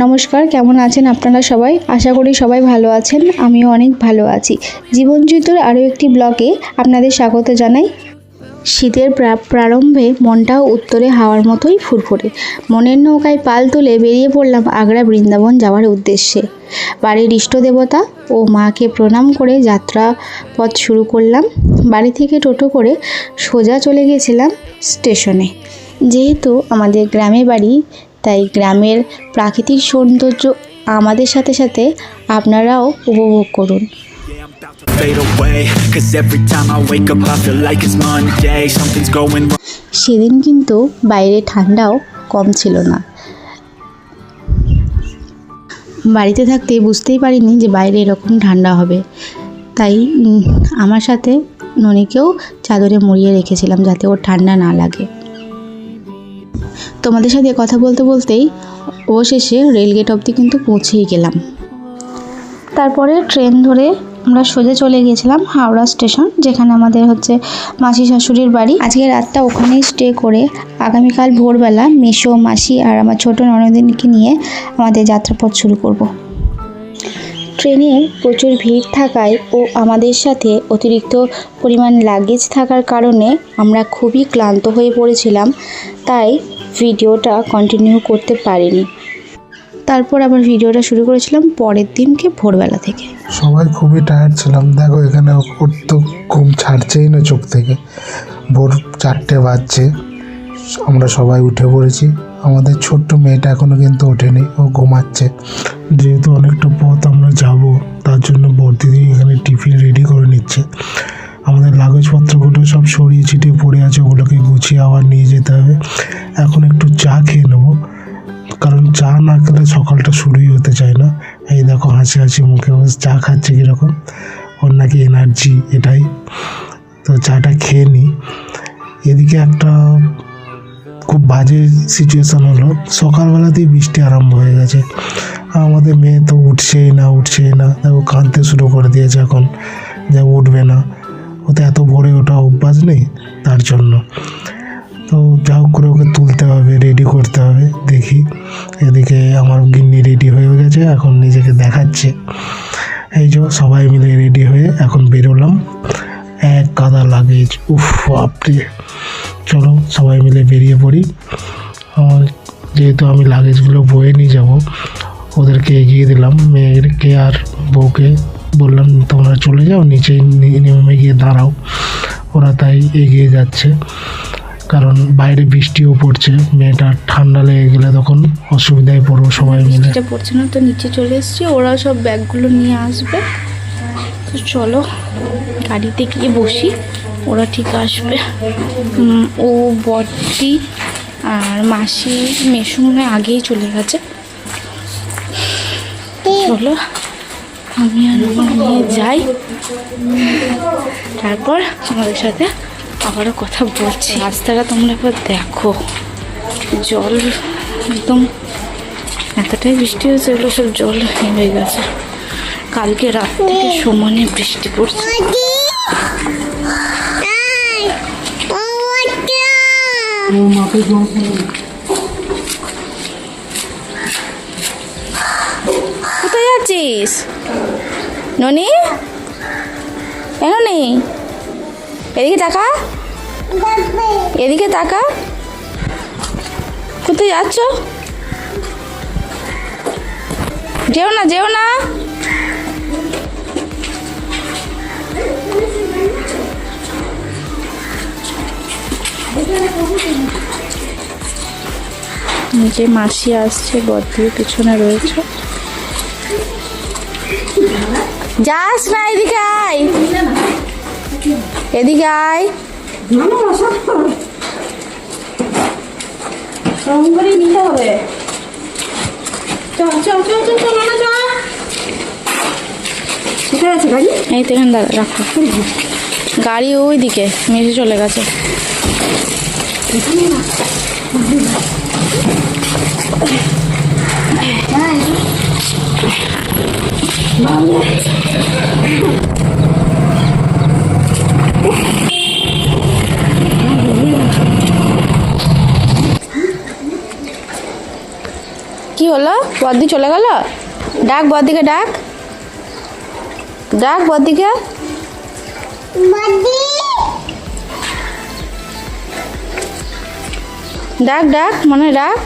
নমস্কার, কেমন আছেন আপনারা সবাই? আশা করি সবাই ভালো আছেন। আমিও অনেক ভালো আছি। জীবনযুদ্ধর আরও একটি ব্লগে আপনাদের স্বাগত জানাই। শীতের প্রারম্ভে মনটাও উত্তরে হাওয়ার মতোই ফুরফুরে। মনের নৌকায় পাল তুলে বেরিয়ে পড়লাম আগ্রা বৃন্দাবন যাওয়ার উদ্দেশ্যে। বাড়ির ইষ্টদেবতা ও মাকে প্রণাম করে যাত্রা পথ শুরু করলাম। বাড়ি থেকে টোটো করে সোজা চলে গেছিলাম স্টেশনে। যেহেতু আমাদের গ্রামে বাড়ি, তাই গ্রামের প্রাকৃতিক সৌন্দর্য আমাদের সাথে সাথে আপনারাও উপভোগ করুন। সেদিন কিন্তু বাইরে ঠান্ডাও কম ছিল না। বাড়িতে থাকতে বুঝতেই পারিনি যে বাইরে এরকম ঠান্ডা হবে, তাই আমার সাথে ননিকেও চাদরে মুড়িয়ে রেখেছিলাম যাতে ওর ঠান্ডা না লাগে। তোমাদের সাথে কথা বলতে বলতেই অবশেষে রেলগেট অবধি কিন্তু পৌঁছেই গেলাম। তারপরে ট্রেন ধরে আমরা সোজা চলে গিয়েছিলাম হাওড়া স্টেশন, যেখানে আমাদের মাসি শাশুড়ির বাড়ি। আজকে রাতটা ওখানেই স্টে করে আগামীকাল ভোরবেলা মেসো, মাসি আর আমার ছোট ননদিনীকে নিয়ে আমাদের যাত্রাপথ শুরু করব। ট্রেনে প্রচুর ভিড় থাকায় ও আমাদের সাথে অতিরিক্ত পরিমাণ লাগেজ থাকার কারণে আমরা খুবই ক্লান্ত হয়ে পড়েছিলাম, তাই ভিডিওটা কন্টিনিউ করতে পারিনি। তারপর আবার ভিডিওটা শুরু করেছিলাম পরের দিনকে ভোরবেলা থেকে। সবাই খুবই টায়ার্ড ছিলাম। দেখো এখানে ওর তো ঘুম ছাড়ছেই না চোখ থেকে। ভোর 4টে বাজছে, আমরা সবাই উঠে পড়েছি। আমাদের ছোট্ট মেয়েটা এখনও কিন্তু ওঠেনি, ও ঘুমাচ্ছে। যেহেতু অনেকটা পথ আমরা যাব, তার জন্য বড়দিদি এখানে টিফিন রেডি করে নিচ্ছে। আমাদের লাগেজপত্রগুলো সব সরিয়ে ছিটিয়ে পড়ে আছে, ওগুলোকে গুছিয়ে আবার নিয়ে যেতে হবে। এখন একটু চা খেয়ে নেবো, কারণ চা না খেলে সকালটা শুরুই হতে চায় না। এই দেখো হাসি হাসি মুখে চা খাচ্ছে কীরকম, ওর নাকি এনার্জি এটাই। তো চাটা খেয়ে নিই। এদিকে একটা খুব বাজে সিচুয়েশান হলো, সকালবেলাতেই বৃষ্টি আরম্ভ হয়ে গেছে। আমাদের মেয়ে তো উঠছেই না। দেখো কাঁদতে শুরু করে দিয়েছে এখন, যে উঠবে না। ওতে এত ভোরে ওঠা অভ্যাস নেই, তার জন্য। তো যা হোক করে ওকে তুলতে হবে, রেডি করতে হবে। দেখি এদিকে আমার গিন্নি রেডি হয়ে গেছে, এখন নিজেকে দেখাচ্ছে। এই যে সবাই মিলে রেডি হয়ে এখন বেরোলাম। এক কাদা লাগেজ, উফ বাপরে। চলো সবাই মিলে বেরিয়ে পড়ি। যেহেতু আমি লাগেজগুলো বয়ে নিয়ে যাব, ওদেরকে এগিয়ে দিলাম। মেয়েকে আর বউকে বললাম তোমরা চলে যাও, নিচে নেমে গিয়ে দাঁড়াও। ওরা তাই এগিয়ে যাচ্ছে, কারণ বাইরে বৃষ্টিও পড়ছে। মেয়েটা ঠান্ডা লেগে গেলে তখন অসুবিধায় পড়বো সবাই মিলে। বৃষ্টিটা পড়ছে না তো নিচে চলে এসেছি, ওরা সব ব্যাগগুলো নিয়ে আসবে। তো চলো গাড়িতে গিয়ে বসি, ওরা ঠিক আসবে। ও বড়দি আর মাসি মেসো মনে হয় আগেই চলে গেছে। চলো আমি আর নিয়ে যাই, তারপর আমাদের সাথে আবারও কথা বলছি। রাস্তাটা তোমরা এবার দেখো, জল একদম এতটাই বৃষ্টি হয়েছে, এগুলো সব জল হয়ে গেছে। কালকে রাত থেকে সমানে বৃষ্টি পড়ছে। কোথায় যাচ্ছিস ননি? ননি এদিকে তাকা, এদিকে তাকা। কোথায় যাচ্ছ? যেও না, যেও না। নিচে মাসি আসছে, বড়দির পিছনে রয়েছে। যাস না, এদিকে আয়, এদিকে আয়। নিতে হবে। এই তো এখানে দাদা রাখো গাড়ি, ওই দিকে মেসে চলে গেছে। হলো? বদ্দি চলে গেল? ডাক বদ্দিকে, ডাক ডাক বদ্দিকে। ডাক ডাক, মনে ডাক।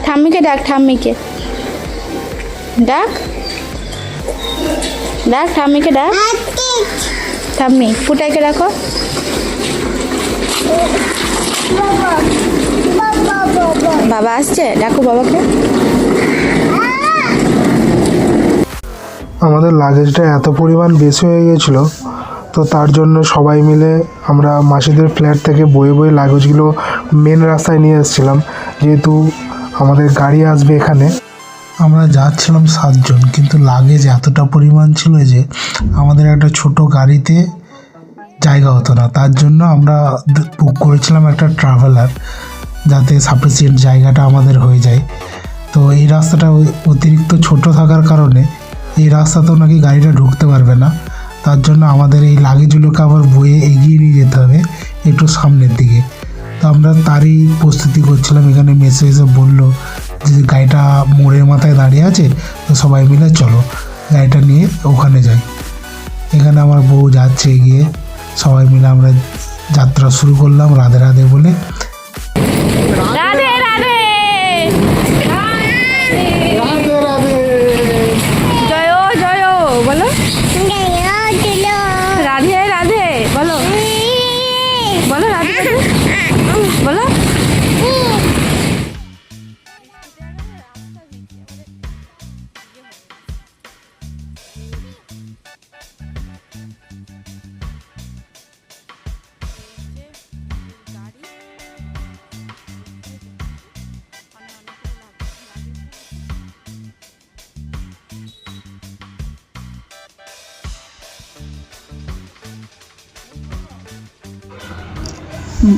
ঠাম্মিকে ডাক, ঠাম্মিকে ডাক, ডাক ঠাম্মিকে ডাক। ঠাম্মি, পুটাইকে ডাকো। বাবা আসছে, ডাকো বাবাকে। আমাদের লাগেজটা এত পরিমাণ বেশি হয়ে গেছিলো, তো তার জন্য সবাই মিলে আমরা মাসিদের ফ্ল্যাট থেকে বয়ে বয়ে লাগেজগুলো মেন রাস্তায় নিয়ে এসেছিলাম, যেহেতু আমাদের গাড়ি আসবে এখানে। আমরা যাচ্ছিলাম 7 জন, কিন্তু লাগেজ এতটা পরিমাণ ছিল যে আমাদের একটা ছোট গাড়িতে জায়গা হতো না। তার জন্য আমরা বুক করেছিলাম একটা ট্রাভেলার, যাতে সাফিসিয়েন্ট জায়গাটা আমাদের হয়ে যায়। তো এই রাস্তাটা অতিরিক্ত ছোট থাকার কারণে এই রাস্তাতেও নাকি গাড়িটা ঢুকতে পারবে না। তার জন্য আমাদের এই লাগেজগুলোকে আবার বয়ে এগিয়ে নিয়ে যেতে হবে একটু সামনের দিকে। তো আমরা তারই প্রস্তুতি করছিলাম। এখানে মেসেজে বললো যে গাড়িটা মোড়ের মাথায় দাঁড়িয়ে আছে, তো সবাই মিলে চলো গাড়িটা নিয়ে ওখানে যাই। এখানে আমার বউ যাচ্ছে এগিয়ে, সবাই মিলে আমরা যাত্রা শুরু করলাম রাধে রাধে বলে। রাধে রাধে, জয় জয় বলো, রাধে রাধে বলো, বলো রাধে রাধে বলো।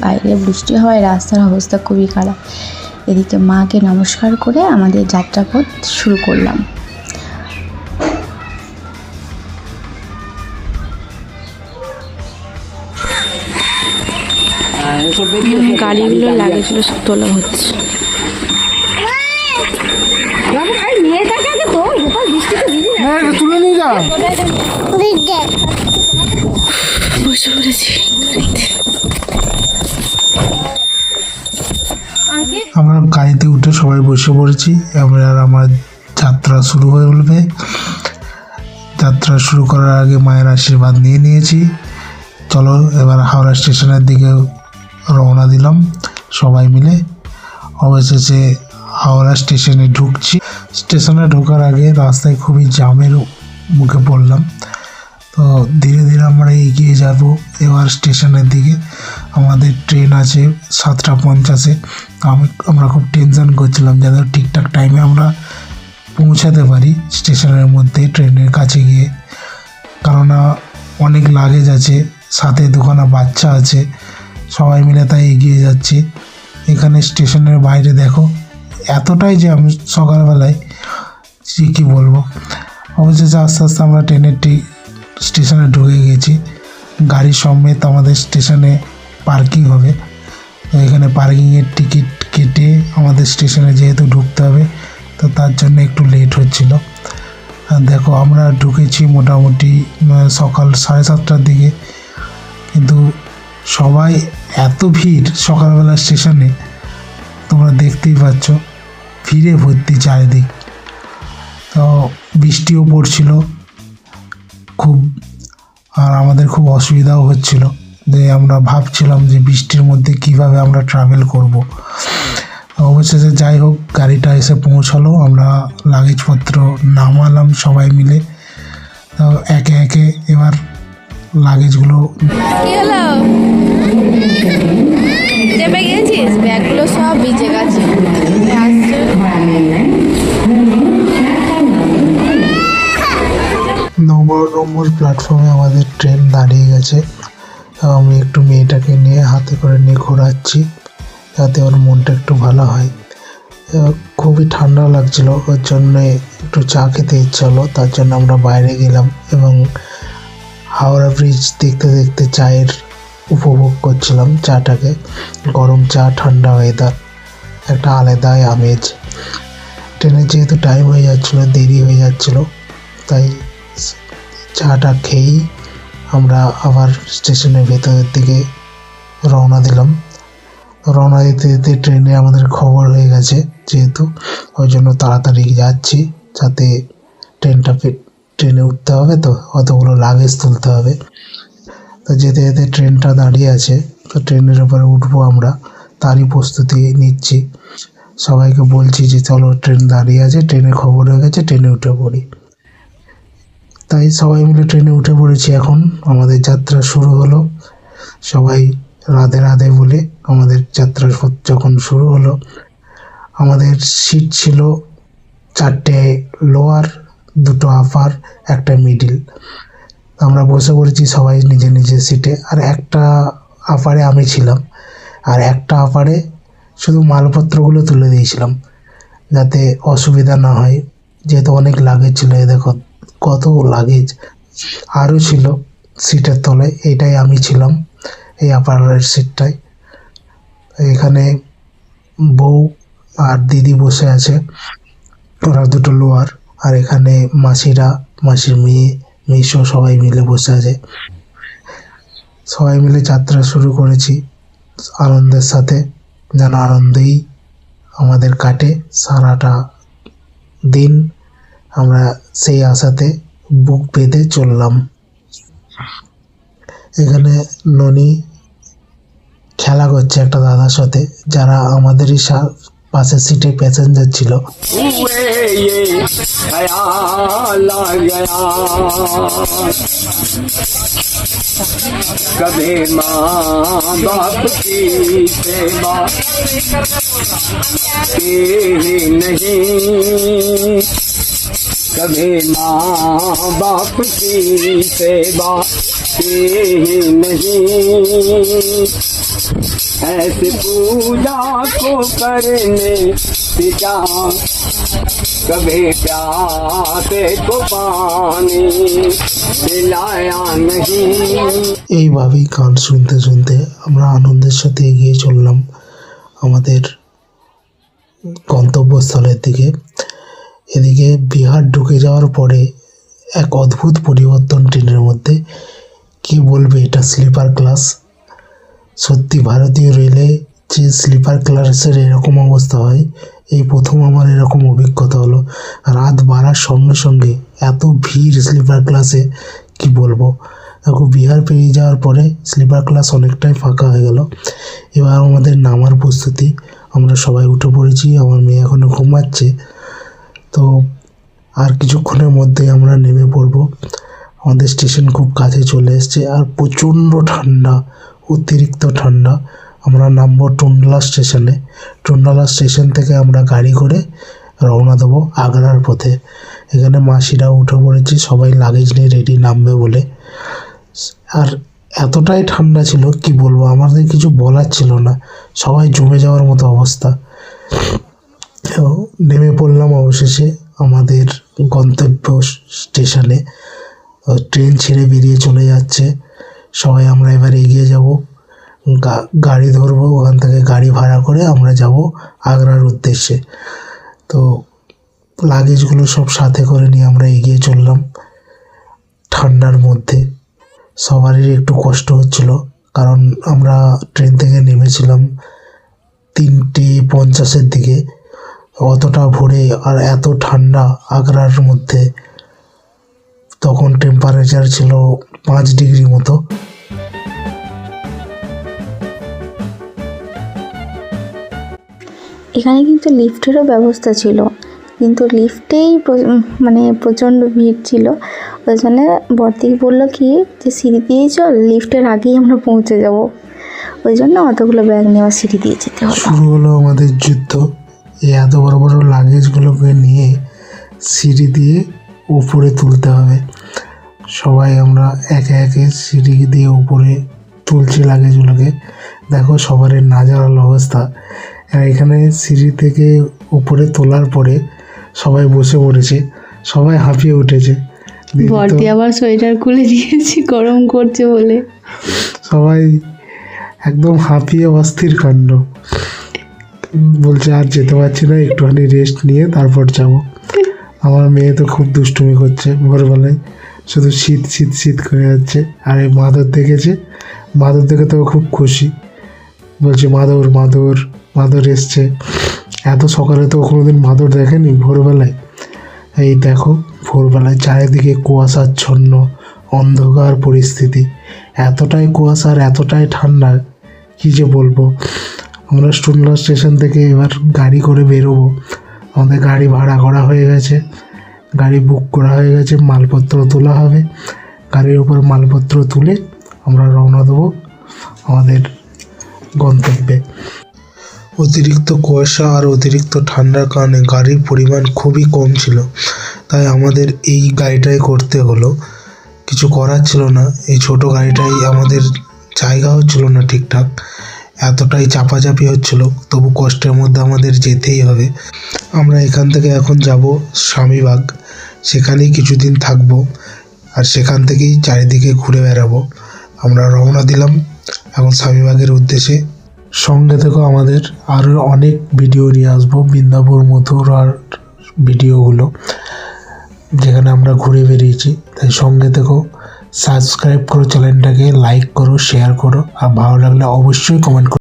বাইরে বৃষ্টি হয়, রাস্তার অবস্থা খুবই খারাপ। এদিকে মাকে নমস্কার করে আমাদের যাত্রাপথ শুরু করলাম। গাড়িগুলো লাগেজগুলো সব তোলা হচ্ছে। তুলে নিয়ে যা, বসে পড়েছি। আমরা গাড়িতে উঠে সবাই বসে পড়েছি। এবার আমার যাত্রা শুরু হয়ে উঠবে। যাত্রা শুরু করার আগে মায়ের আশীর্বাদ নিয়ে নিয়েছি। চলো এবার হাওড়া স্টেশনের দিকে রওনা দিলাম সবাই মিলে। অবশেষে হাওড়া স্টেশনে ঢুকছি। স্টেশনে ঢোকার আগে রাস্তায় খুবই জ্যামের মুখে পড়লাম। তো ধীরে ধীরে আমরা এগিয়ে যাব এবার স্টেশনের দিকে। আমাদের ট্রেন আছে 7:50-এ। আমরা খুব টেনশন করছিলাম যাতে ঠিকঠাক টাইমে আমরা পৌঁছাতে পারি স্টেশনের মধ্যে ট্রেনের কাছে গিয়ে, কেননা অনেক লাগেজ আছে, সাথে দুখানা বাচ্চা আছে। সবাই মিলে তাই এগিয়ে যাচ্ছি। এখানে স্টেশনের বাইরে দেখো এতটাই যে আমি সকালবেলায় কী বলবো। অবশেষে আস্তে আস্তে আমরা ট্রেনের স্টেশনে ঢুকে গেছি। গাড়ি সমেত আমাদের স্টেশনে পার্কিং হবে। তো এখানে পার্কিংয়ের টিকিট কেটে আমাদের স্টেশনে যেহেতু ঢুকতে হবে, তো তার জন্য একটু লেট হচ্ছিল। আর দেখো আমরা ঢুকেছি মোটামুটি সকাল 7:30টার দিকে, কিন্তু সবাই এত ভিড় সকালবেলা স্টেশনে, তোমরা দেখতেই পাচ্ছ ভিড়ে ভর্তি চারিদিক। তো বৃষ্টিও পড়ছিল খুব, আর আমাদের খুব অসুবিধাও হচ্ছিল যে আমরা ভাবছিলাম যে বৃষ্টির মধ্যে কিভাবে আমরা ট্রাভেল করব। অবশেষে যাই হোক গাড়িটা এসে পৌঁছালো, আমরা লাগেজপত্র নামালাম সবাই মিলে। তো একে একে এবার লাগেজগুলো কি হলো, চেপে গিয়েছিস? ব্যাগগুলো সব ভিজে গেছে। নম্বর প্ল্যাটফর্মে আমাদের ট্রেন দাঁড়িয়ে গেছে। আমি একটু মেয়েটাকে নিয়ে হাতে করে নিয়ে ঘোরাচ্ছি যাতে ওর মনটা একটু ভালো হয়। খুবই ঠান্ডা লাগছিল, ওর জন্যে একটু চা খেতে ইচ্ছা হলো। তার জন্য আমরা বাইরে গেলাম এবং হাওড়া ব্রিজ দেখতে দেখতে চায়ের উপভোগ করছিলাম চাটাকে। গরম চা, ঠান্ডা ওয়েদার, একটা আলাদাই আমেজ। ট্রেনের যেহেতু টাইম হয়ে যাচ্ছিলো, দেরি হয়ে যাচ্ছিলো, তাই চাটা খেয়েই আমরা আবার স্টেশনের ভেতরের দিকে রওনা দিলাম। রওনা দিতে দিতে ট্রেনে আমাদের খবর হয়ে গেছে, যেহেতু ওই জন্য তাড়াতাড়ি যাচ্ছি, যাতে ট্রেনে উঠতে হবে, তো অতগুলো লাগেজ তুলতে হবে। তো যেতে যেতে ট্রেনটা দাঁড়িয়ে আছে, তো ট্রেনের উপরে উঠবো আমরা, তারই প্রস্তুতি নিচ্ছি। সবাইকে বলছি যে চলো, ট্রেন দাঁড়িয়ে আছে, ট্রেনে খবর হয়ে গেছে, ট্রেনে উঠে পড়ি। তাই সবাই মিলে ট্রেনে উঠে পড়েছি। এখন আমাদের যাত্রা শুরু হলো। সবাই রাধে রাধে বলে আমাদের যাত্রা যখন শুরু হলো, আমাদের সিট ছিল 4টে লোয়ার, 2টো আপার, একটা মিডিল। আমরা বসে পড়েছি সবাই নিজের নিজের সিটে। আর একটা আপারে আমি ছিলাম, আর একটা আপারে শুধু মালপত্রগুলো তুলে দিয়েছিলাম, যাতে অসুবিধা না হয়, যেহেতু অনেক লাগেজ ছিল। এই দেখো কত লাগেজ আরও ছিল সিটের তলায়। এইটাই আমি ছিলাম, এই আপারের সিটটায়। এখানে বউ আর দিদি বসে আছে, ওরা 2টো লোয়ার। আর এখানে মাসিরা, মাসির মেয়ে, মেসো সবাই মিলে বসে আছে। সবাই মিলে যাত্রা শুরু করেছি আনন্দের সাথে, যেন আনন্দেই আমাদের কাটে সারাটা দিন। আমরা সেই আশাতে বুক বেঁধে চললাম। এখানে ননি খেলা করছে একটা দাদার সাথে, যারা আমাদেরই পাশের সিটে প্যাসেঞ্জার ছিল। कभी माँ बाप की सेवा की नहीं, कभी माँ बाप की सेवा की नहीं, ऐसे पूजा को करने पिता, कभी प्यासे को पानी पिलाया नहीं। এইভাবেই গান শুনতে শুনতে আমরা আনন্দের সাথে এগিয়ে চললাম আমাদের গন্তব্যস্থলের দিকে। এদিকে বিহার ঢুকে যাওয়ার পরে এক অদ্ভুত পরিবর্তন ট্রেনের মধ্যে। কি বলবে, এটা স্লিপার ক্লাস। সত্যি ভারতীয় রেলে যে স্লিপার ক্লাসের এরকম অবস্থা হয়, এই প্রথম আমার এরকম অভিজ্ঞতা হলো। রাত বাড়ার সঙ্গে সঙ্গে এত ভিড় স্লিপার ক্লাসে, কি বলবো। এখন বিহার পেরিয়ে যাওয়ার পরে স্লিপার ক্লাস অনেকটাই ফাঁকা হয়ে গেল। এবার আমাদের নামার প্রস্তুতি, আমরা সবাই উঠে পড়েছি। আমার মেয়ে এখনও ঘুমাচ্ছে, তো আর কিছুক্ষণের মধ্যেই আমরা নেমে পড়ব। আমাদের স্টেশন খুব কাছে চলে এসছে, আর প্রচণ্ড ঠান্ডা, অতিরিক্ত ঠান্ডা। আমরা নামবো টুন্ডলা স্টেশনে। টুন্ডলা স্টেশন থেকে আমরা গাড়ি করে রওনা দেবো আগ্রার পথে। এখানে মাসিরা উঠে পড়েছি, সবাই লাগেজ নিয়ে রেডি নামবে বলে। আর এতটাই ঠান্ডা ছিল, কি বলবো, আমাদের কিছু বলার ছিল না, সবাই জমে যাওয়ার মতো অবস্থা। তো নেমে পড়লাম অবশেষে আমাদের গন্তব্য স্টেশনে। ট্রেন ছেড়ে বেরিয়ে চলে যাচ্ছে। সবাই আমরা এবার এগিয়ে যাব, গাড়ি ধরবো, ওখান থেকে গাড়ি ভাড়া করে আমরা যাব আগ্রার উদ্দেশ্যে। তো লাগেজগুলো সব সাথে করে নিয়ে আমরা এগিয়ে চললাম ঠান্ডার মধ্যে। সবারই একটু কষ্ট হচ্ছিল, কারণ আমরা ট্রেন থেকে নেমেছিলাম 3:50-এর দিকে। অতটা ভোরে আর এত ঠান্ডা আগ্রার মধ্যে। তখন টেম্পারেচার ছিল 5 ডিগ্রি মতো। এখানে কিন্তু লিফটেরও ব্যবস্থা ছিল, কিন্তু লিফটেই মানে প্রচণ্ড ভিড় ছিল। ওই জন্য বর্দিকে বললো কি যে সিঁড়ি দিয়েই চল, লিফটের আগেই আমরা পৌঁছে যাব। ওই জন্য অতগুলো ব্যাগ নেওয়া সিঁড়ি দিয়ে যেতে হলো। শুরু হলো আমাদের যুদ্ধ। এই এত বড় বড় লাগেজগুলোকে নিয়ে সিঁড়ি দিয়ে উপরে তুলতে হবে। সবাই আমরা একে একে সিঁড়ি দিয়ে উপরে তুলছি লাগেজগুলোকে। দেখো সবার নাজেহাল অবস্থা। আর এখানে সিঁড়ি থেকে উপরে তোলার পরে সবাই বসে পড়েছে, সবাই হাঁপিয়ে উঠেছে। বর্দি আবার সোয়েটার খুলে দিয়েছি গরম করছে বলে। সবাই একদম হাঁপিয়ে অস্থির কাণ্ড। বলছে আর যেতে পারছি না, একটুখানি রেস্ট নিয়ে তারপর যাব। আমার মেয়ে তো খুব দুষ্টুমি করছে, ভোরবেলায় শুধু শীত শীত শীত করে যাচ্ছে। আর এই মাদুর দেখেছে, মাদুর দেখে তো ও খুব খুশি, বলছে মাদুর মাদুর মাদুর এসছে। এত সকালে তো কোনোদিন মাদুর দেখেনি ভোরবেলায়। এই দেখো ভোরবেলায় চারিদিকে কুয়াশাচ্ছন্ন অন্ধকার পরিস্থিতি, এতটাই কুয়াশা আর এতটাই ঠান্ডা কী যে বলবো। আমরা স্টুনলা স্টেশন থেকে এবার গাড়ি করে বেরোবো। আমাদের গাড়ি ভাড়া করা হয়ে গেছে, গাড়ি বুক করা হয়ে গেছে, মালপত্র তোলা হবে। গাড়ির উপর মালপত্র তুলে আমরা রওনা দেবো আমাদের গন্তব্যে। অতিরিক্ত কুয়াশা আর অতিরিক্ত ঠান্ডার কারণে গাড়ির পরিমাণ খুবই কম ছিল, তাই আমাদের এই গাড়িটাই করতে হলো। কিছু করার ছিল না, এই ছোট গাড়িটাই আমাদের জায়গা হচ্ছিল না ঠিকঠাক, এতটাই চাপাচাপি হচ্ছিল, তবু কষ্টের মধ্যে আমাদের যেতেই হবে। আমরা এখান থেকে এখন যাব স্বামীবাগ, সেখানেই কিছুদিন থাকবো আর সেখান থেকেই চারিদিকে ঘুরে বেড়াবো। আমরা রওনা দিলাম এখন স্বামীবাগের উদ্দেশ্যে। সঙ্গে থেকেও আমাদের আরও অনেক ভিডিও নিয়ে আসবো, বৃন্দাবন মথুরার ভিডিওগুলো যেখানে আমরা ঘুরে বেরিয়েছি। তাই সঙ্গে থেকেও সাবস্ক্রাইব করো চ্যানেলটাকে, লাইক করো, শেয়ার করো, আর ভালো লাগলে অবশ্যই কমেন্ট করো।